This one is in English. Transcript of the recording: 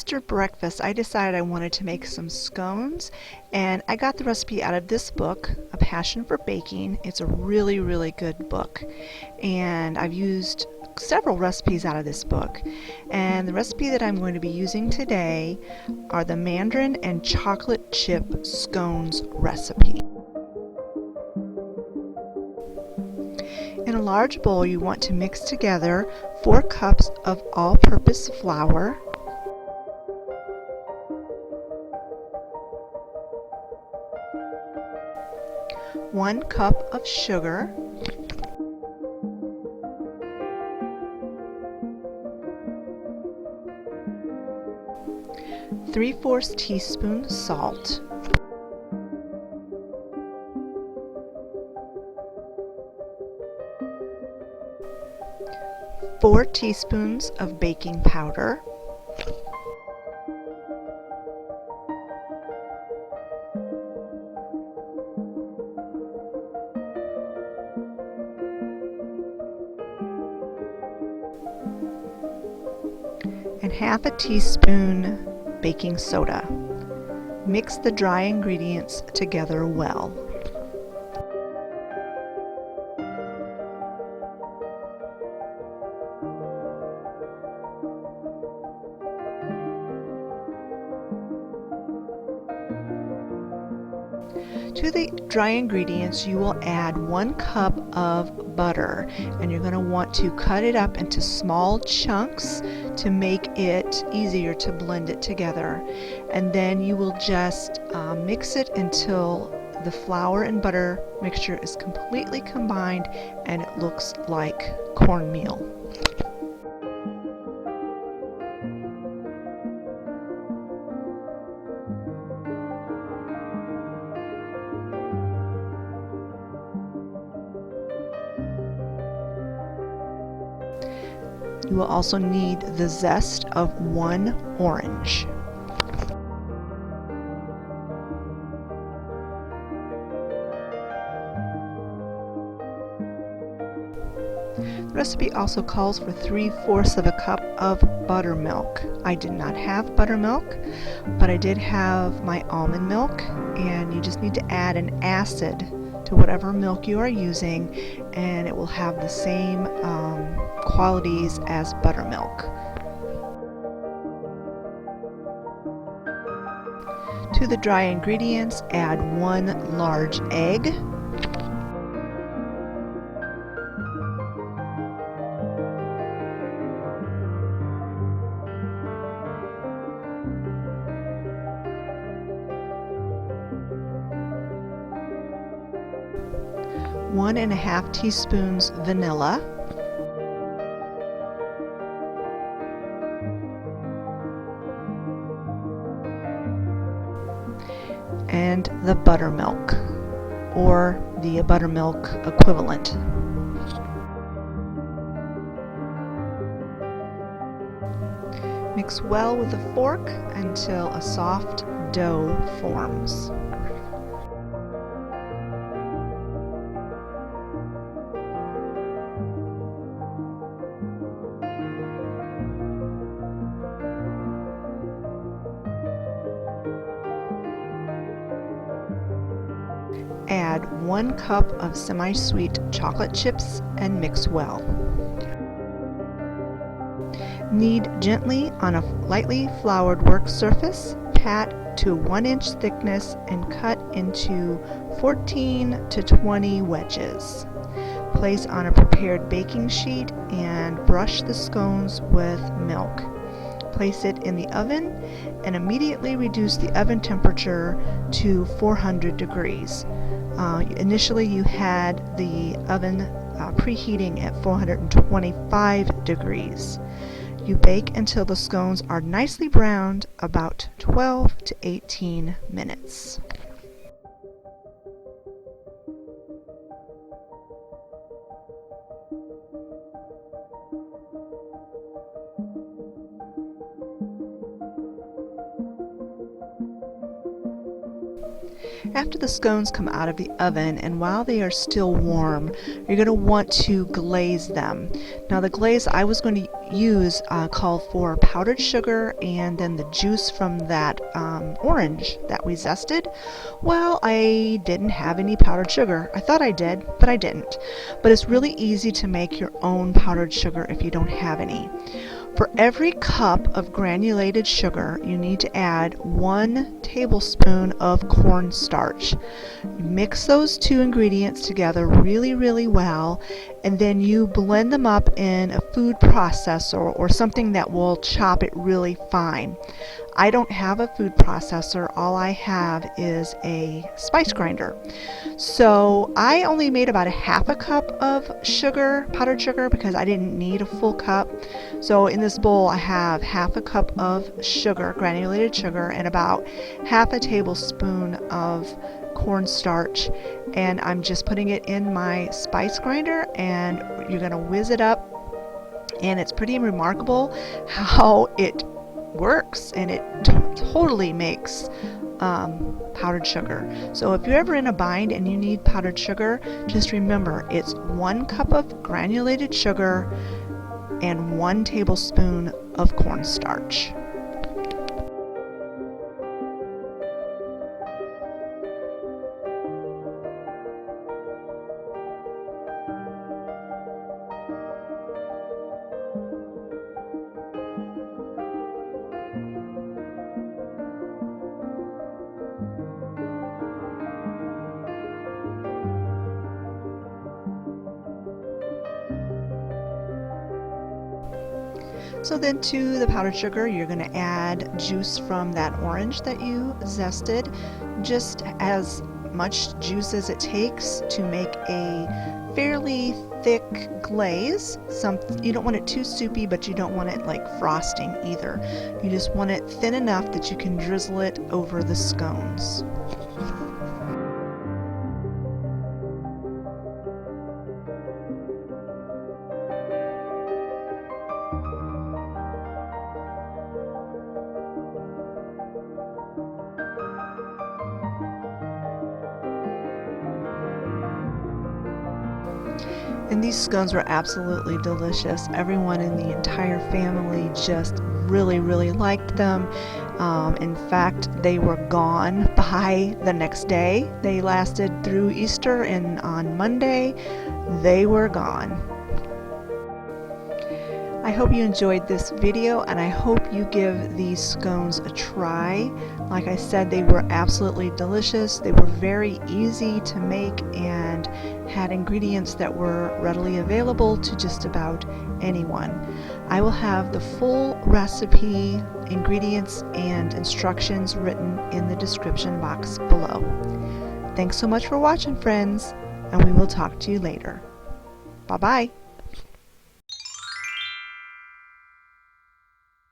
after breakfast, I decided I wanted to make some scones, and I got the recipe out of this book, A Passion for Baking. It's a really, really good book, and I've used several recipes out of this book. And the recipe that I'm going to be using today are the Mandarin and chocolate chip scones recipe. In a large bowl, you want to mix together 4 cups of all-purpose flour, 1 cup of sugar, 3/4 teaspoon salt, 4 teaspoons of baking powder, 1/2 teaspoon baking soda. Mix the dry ingredients together well. To the dry ingredients, you will add 1 cup of butter, and you're going to want to cut it up into small chunks to make it easier to blend it together. And then you will just mix it until the flour and butter mixture is completely combined and it looks like cornmeal. You will also need the zest of 1 orange. The recipe also calls for 3/4 of a cup of buttermilk. I did not have buttermilk, but I did have my almond milk, and you just need to add an acid to whatever milk you are using, and it will have the same qualities as buttermilk. To the dry ingredients, add 1 large egg, one and a half teaspoons vanilla, and the buttermilk, or the buttermilk equivalent. Mix well with a fork until a soft dough forms. Add 1 cup of semi-sweet chocolate chips and mix well. Knead gently on a lightly floured work surface, pat to 1-inch thickness, and cut into 14 to 20 wedges. Place on a prepared baking sheet and brush the scones with milk. Place it in the oven and immediately reduce the oven temperature to 400 degrees. Initially you had the oven preheating at 425 degrees. You bake until the scones are nicely browned, about 12 to 18 minutes. After the scones come out of the oven, and while they are still warm, you're going to want to glaze them. Now the glaze I was going to use called for powdered sugar and then the juice from that orange that we zested. Well, I didn't have any powdered sugar. I thought I did, but I didn't. But it's really easy to make your own powdered sugar if you don't have any. For every cup of granulated sugar, you need to add 1 tablespoon of cornstarch. You mix those two ingredients together really well, and then you blend them up in a food processor or something that will chop it really fine. I don't have a food processor. All I have is a spice grinder. So I only made about a half a cup of sugar, powdered sugar, because I didn't need a full cup. So in this bowl I have half a cup of sugar, granulated sugar, and about half a tablespoon of cornstarch, and I'm just putting it in my spice grinder, and you're going to whiz it up, and it's pretty remarkable how it works, and it totally makes powdered sugar. So if you're ever in a bind and you need powdered sugar, just remember it's 1 cup of granulated sugar and 1 tablespoon of cornstarch. So then to the powdered sugar, you're going to add juice from that orange that you zested, just as much juice as it takes to make a fairly thick glaze. You don't want it too soupy, but you don't want it like frosting either. You just want it thin enough that you can drizzle it over the scones. And these scones were absolutely delicious. Everyone in the entire family just really liked them. In fact, they were gone by the next day. They lasted through Easter, and on Monday they were gone. I hope you enjoyed this video, and I hope you give these scones a try. Like I said, they were absolutely delicious. They were very easy to make and had ingredients that were readily available to just about anyone. I will have the full recipe, ingredients, and instructions written in the description box below. Thanks so much for watching, friends, and we will talk to you later. Bye-bye.